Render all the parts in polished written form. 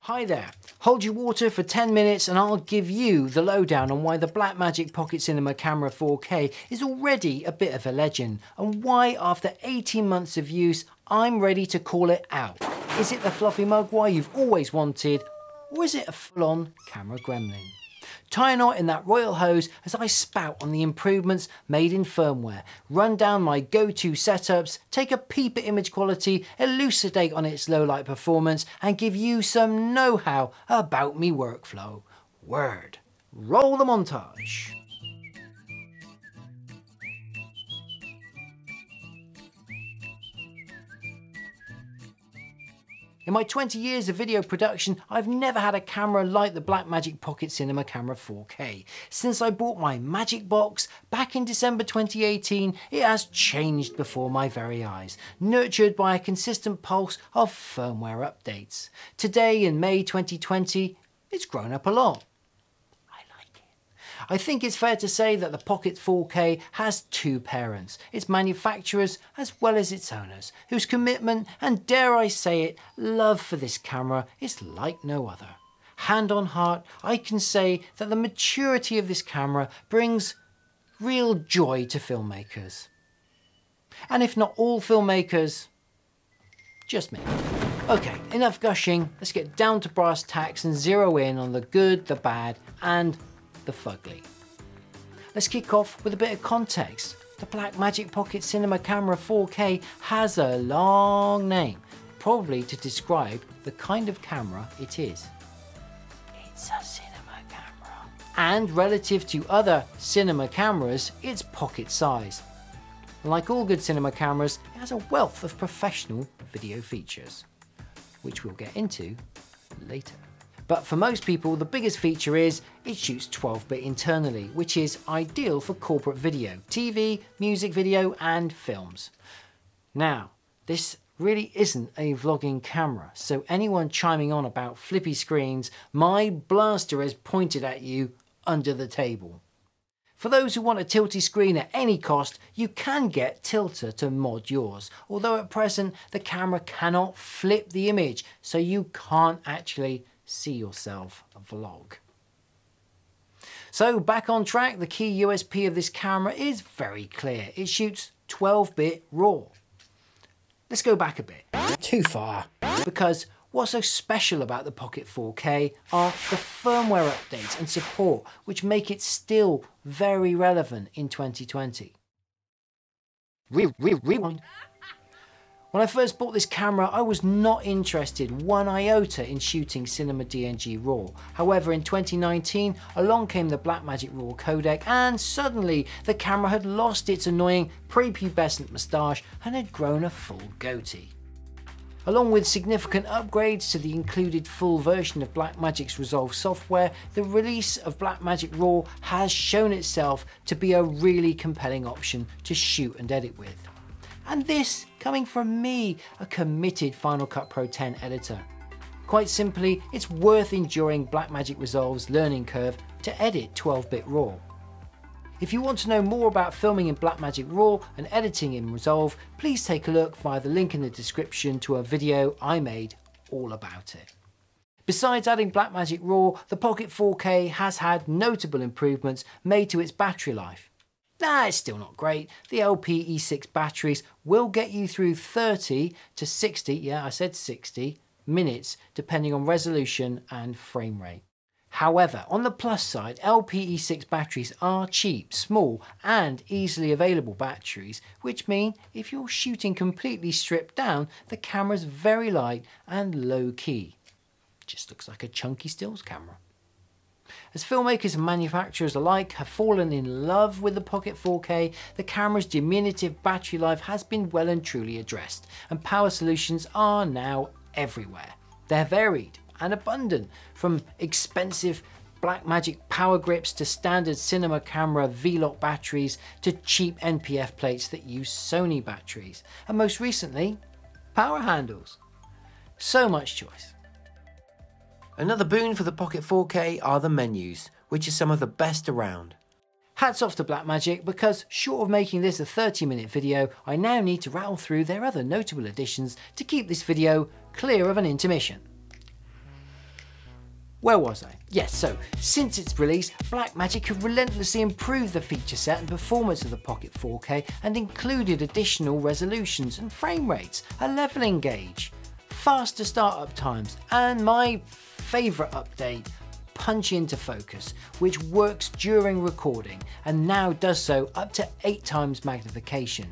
Hi there, hold your water for 10 minutes and I'll give you the lowdown on why the Blackmagic Pocket Cinema Camera 4K is already a bit of a legend and why after 18 months of use I'm ready to call it out. Is it the fluffy Mogwai you've always wanted, or is it a full-on camera gremlin? Tie a knot in that royal hose as I spout on the improvements made in firmware, run down my go-to setups, take a peep at image quality, elucidate on its low-light performance and give you some know-how about me workflow. Word. Roll the montage. In my 20 years of video production, I've never had a camera like the Blackmagic Pocket Cinema Camera 4K. Since I bought my Magic Box back in December 2018, it has changed before my very eyes, nurtured by a consistent pulse of firmware updates. Today, in May 2020, it's grown up a lot. I think it's fair to say that the Pocket 4K has two parents, its manufacturers as well as its owners, whose commitment and, dare I say it, love for this camera is like no other. Hand on heart, I can say that the maturity of this camera brings real joy to filmmakers. And if not all filmmakers, just me. Okay, enough gushing, let's get down to brass tacks and zero in on the good, the bad, and the fugly. Let's kick off with a bit of context. The Blackmagic Pocket Cinema Camera 4K has a long name, probably to describe the kind of camera it is. It's a cinema camera. And relative to other cinema cameras, it's pocket size. Like all good cinema cameras, it has a wealth of professional video features, which we'll get into later. But for most people, the biggest feature is it shoots 12-bit internally, which is ideal for corporate video, TV, music video, and films. Now, this really isn't a vlogging camera, so anyone chiming on about flippy screens, my blaster is pointed at you under the table. For those who want a tilty screen at any cost, you can get Tilter to mod yours, although at present the camera cannot flip the image, so you can't actually see yourself vlog. So back on track, the key USP of this camera is very clear. It shoots 12-bit RAW. Let's go back a bit. Too far. Because what's so special about the Pocket 4K are the firmware updates and support which make it still very relevant in 2020. Rewind. When I first bought this camera, I was not interested one iota in shooting cinema DNG RAW. However, in 2019, along came the Blackmagic RAW codec and suddenly the camera had lost its annoying prepubescent moustache and had grown a full goatee. Along with significant upgrades to the included full version of Blackmagic's Resolve software, the release of Blackmagic RAW has shown itself to be a really compelling option to shoot and edit with. And this coming from me, a committed Final Cut Pro 10 editor. Quite simply, it's worth enduring Blackmagic Resolve's learning curve to edit 12-bit RAW. If you want to know more about filming in Blackmagic RAW and editing in Resolve, please take a look via the link in the description to a video I made all about it. Besides adding Blackmagic RAW, the Pocket 4K has had notable improvements made to its battery life. It's still not great. The LPE6 batteries will get you through 30 to 60, yeah, I said 60 minutes, depending on resolution and frame rate. However, on the plus side, LPE6 batteries are cheap, small, and easily available batteries, which mean if you're shooting completely stripped down, the camera's very light and low key. Just looks like a chunky stills camera. As filmmakers and manufacturers alike have fallen in love with the Pocket 4K, the camera's diminutive battery life has been well and truly addressed, and power solutions are now everywhere. They're varied and abundant, from expensive Blackmagic power grips to standard cinema camera V-Lock batteries to cheap NPF plates that use Sony batteries, and most recently, power handles. So much choice. Another boon for the Pocket 4K are the menus, which are some of the best around. Hats off to Blackmagic because, short of making this a 30-minute video, I now need to rattle through their other notable additions to keep this video clear of an intermission. Where was I? Yes, so since its release, Blackmagic have relentlessly improved the feature set and performance of the Pocket 4K and included additional resolutions and frame rates, a leveling gauge, faster startup times, and my favourite update, punch into focus, which works during recording and now does so up to 8 times magnification,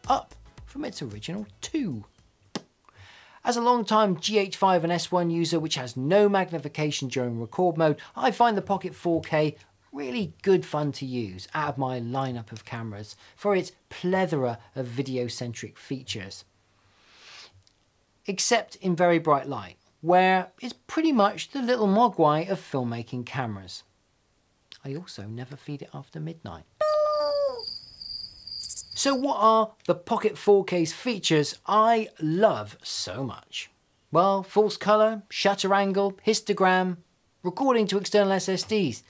up from its original 2. As a long-time GH5 and S1 user which has no magnification during record mode, I find the Pocket 4K really good fun to use out of my lineup of cameras for its plethora of video-centric features. Except in very bright light, where it's pretty much the little Mogwai of filmmaking cameras. I also never feed it after midnight. So what are the Pocket 4K's features I love so much? Well, false colour, shutter angle, histogram, recording to external SSDs,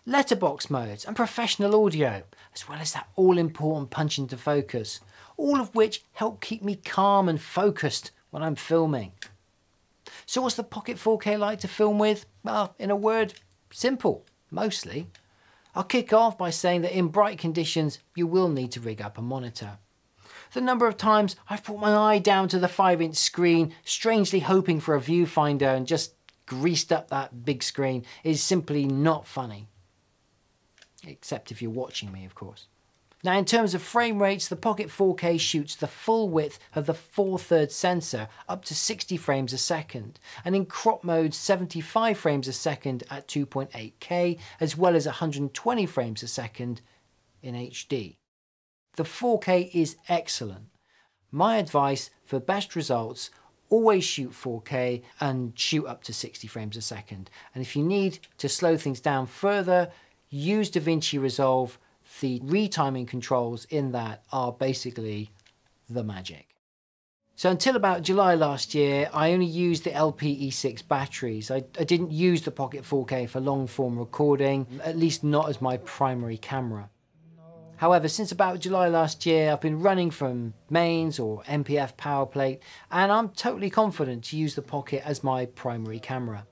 letterbox modes and professional audio, as well as that all-important punch into focus, all of which help keep me calm and focused when I'm filming. So what's the Pocket 4K like to film with? Well, in a word, simple, mostly. I'll kick off by saying that in bright conditions, you will need to rig up a monitor. The number of times I've put my eye down to the 5-inch screen, strangely hoping for a viewfinder and just greased up that big screen is simply not funny. Except if you're watching me, of course. Now, in terms of frame rates, the Pocket 4K shoots the full width of the 4/3 sensor up to 60 frames a second, and in crop mode 75 frames a second at 2.8K, as well as 120 frames a second in HD. The 4K is excellent. My advice for best results, always shoot 4K and shoot up to 60 frames a second. And if you need to slow things down further, use DaVinci Resolve. The retiming controls in that are basically the magic. So until about July last year, I only used the LPE6 batteries. I didn't use the Pocket 4K for long form recording, at least not as my primary camera. However, since about July last year, I've been running from mains or MPF power plate, and I'm totally confident to use the Pocket as my primary camera.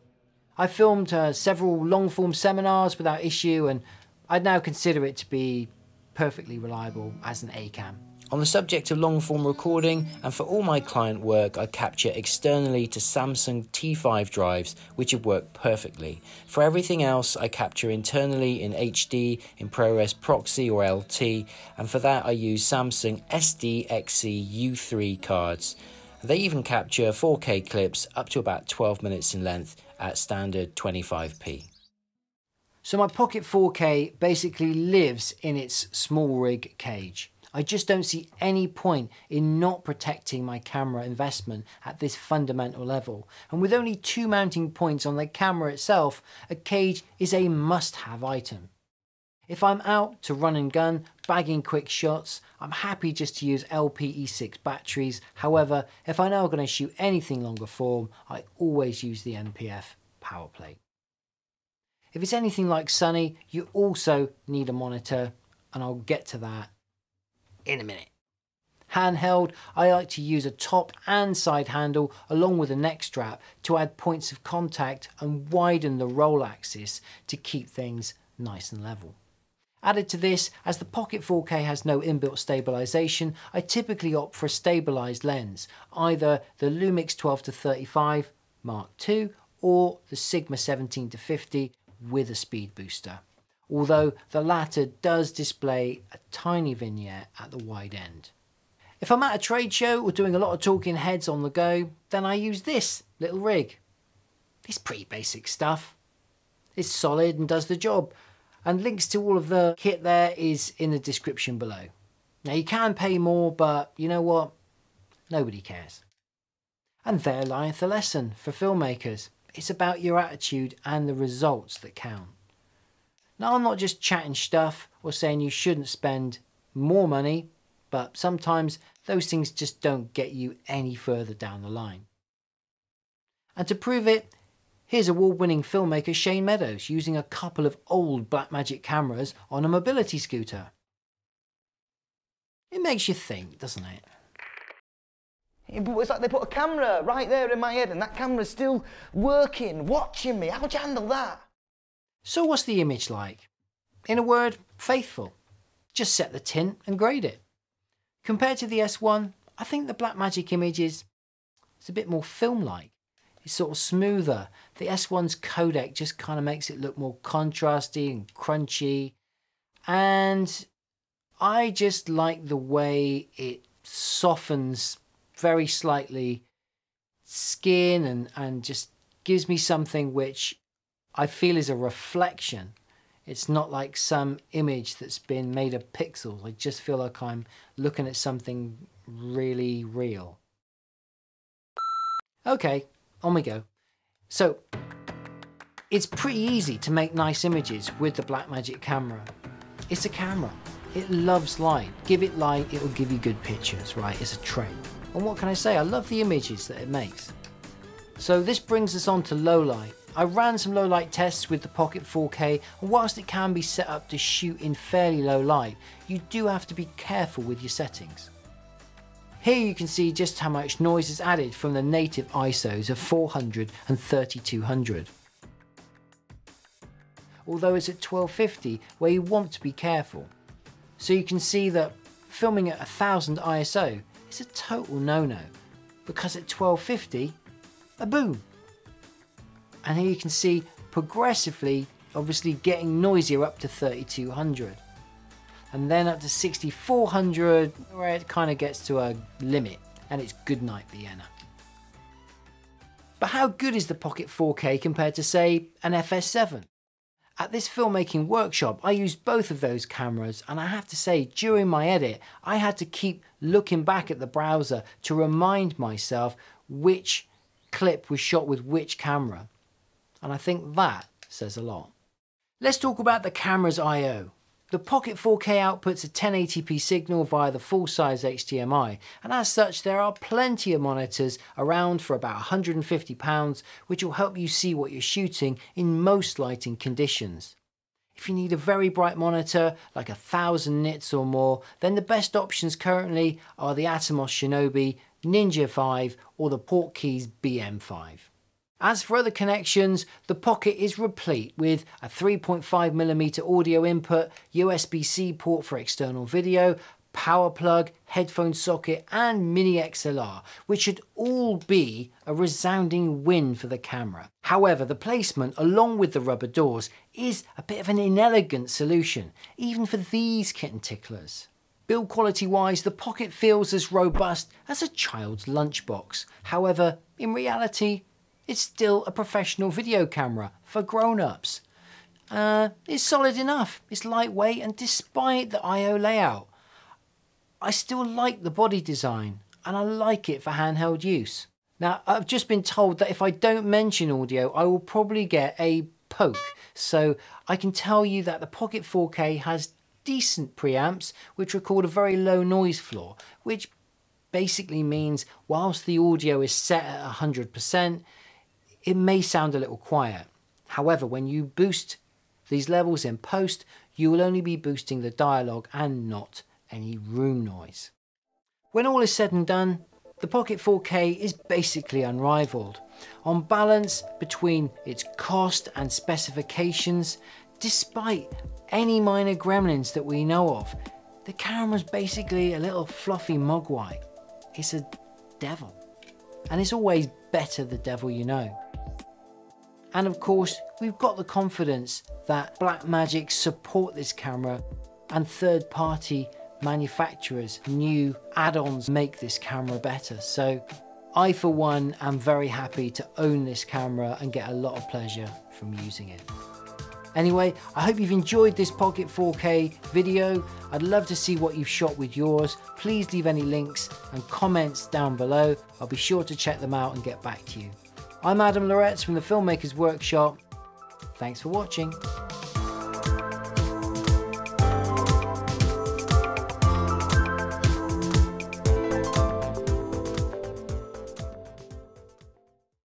I filmed several long form seminars without issue, and I'd now consider it to be perfectly reliable as an A-cam. On the subject of long form recording, and for all my client work, I capture externally to Samsung T5 drives, which have worked perfectly. For everything else, I capture internally in HD, in ProRes Proxy or LT, and for that I use Samsung SD-XC U3 cards. They even capture 4K clips up to about 12 minutes in length at standard 25p. So my Pocket 4K basically lives in its small rig cage. I just don't see any point in not protecting my camera investment at this fundamental level. And with only 2 mounting points on the camera itself, a cage is a must-have item. If I'm out to run and gun, bagging quick shots, I'm happy just to use LPE6 batteries. However, if I know I'm going to shoot anything longer form, I always use the MPF power plate. If it's anything like Sunny, you also need a monitor, and I'll get to that in a minute. Handheld, I like to use a top and side handle along with a neck strap to add points of contact and widen the roll axis to keep things nice and level. Added to this, as the Pocket 4K has no inbuilt stabilisation, I typically opt for a stabilised lens, either the Lumix 12-35 Mark II or the Sigma 17-50 with a speed booster, although the latter does display a tiny vignette at the wide end. If I'm at a trade show or doing a lot of talking heads on the go, then I use this little rig. It's pretty basic stuff. It's solid and does the job, and links to all of the kit there is in the description below. Now you can pay more, but you know what? Nobody cares. And there lieth the lesson for filmmakers. It's about your attitude and the results that count. Now, I'm not just chatting stuff or saying you shouldn't spend more money, but sometimes those things just don't get you any further down the line. And to prove it, here's award-winning filmmaker Shane Meadows using a couple of old Blackmagic cameras on a mobility scooter. It makes you think, doesn't it? It's like they put a camera right there in my head and that camera's still working, watching me. How'd you handle that? So what's the image like? In a word, faithful. Just set the tint and grade it. Compared to the S1, I think the Blackmagic image is a bit more film-like. It's sort of smoother. The S1's codec just kind of makes it look more contrasty and crunchy. And I just like the way it softens very slightly skin and just gives me something which I feel is a reflection. It's not like some image that's been made of pixels. I just feel like I'm looking at something really real. Okay, on we go. So, it's pretty easy to make nice images with the Blackmagic camera. It's a camera. It loves light. Give it light, it'll give you good pictures, right? It's a trait. And what can I say? I love the images that it makes. So this brings us on to Lowlight. I ran some Lowlight tests with the Pocket 4K, and whilst it can be set up to shoot in fairly low light, you do have to be careful with your settings. Here you can see just how much noise is added from the native ISOs of 400 and 3200. Although it's at 1250 where you want to be careful. So you can see that filming at 1000 ISO is a total no-no, because at 1250, a boom. And here you can see progressively, obviously getting noisier up to 3200. And then up to 6400, where it kind of gets to a limit, and it's goodnight Vienna. But how good is the Pocket 4K compared to, say, an FS7? At this filmmaking workshop, I used both of those cameras, and I have to say, during my edit, I had to keep looking back at the browser to remind myself which clip was shot with which camera. And I think that says a lot. Let's talk about the camera's I/O. The Pocket 4K outputs a 1080p signal via the full-size HDMI, and as such there are plenty of monitors around for about £150, which will help you see what you're shooting in most lighting conditions. If you need a very bright monitor, like 1000 nits or more, then the best options currently are the Atomos Shinobi, Ninja 5 or the Portkeys BM5. As for other connections, the Pocket is replete with a 3.5mm audio input, USB-C port for external video, power plug, headphone socket and mini XLR, which should all be a resounding win for the camera. However, the placement along with the rubber doors is a bit of an inelegant solution, even for these kitten ticklers. Build quality wise, the Pocket feels as robust as a child's lunchbox. However, in reality, it's still a professional video camera for grown-ups. It's solid enough, it's lightweight, and despite the I/O layout, I still like the body design and I like it for handheld use. Now, I've just been told that if I don't mention audio, I will probably get a poke. So I can tell you that the Pocket 4K has decent preamps which record a very low noise floor, which basically means whilst the audio is set at 100%, it may sound a little quiet. However, when you boost these levels in post, you will only be boosting the dialogue and not any room noise. When all is said and done, the Pocket 4K is basically unrivaled. On balance between its cost and specifications, despite any minor gremlins that we know of, the camera's basically a little fluffy Mogwai. It's a devil. And it's always better the devil you know. And of course, we've got the confidence that Blackmagic support this camera and third-party manufacturers' new add-ons make this camera better. So I, for one, am very happy to own this camera and get a lot of pleasure from using it. Anyway, I hope you've enjoyed this Pocket 4K video. I'd love to see what you've shot with yours. Please leave any links and comments down below. I'll be sure to check them out and get back to you. I'm Adam Loretz from the Filmmakers Workshop. Thanks for watching.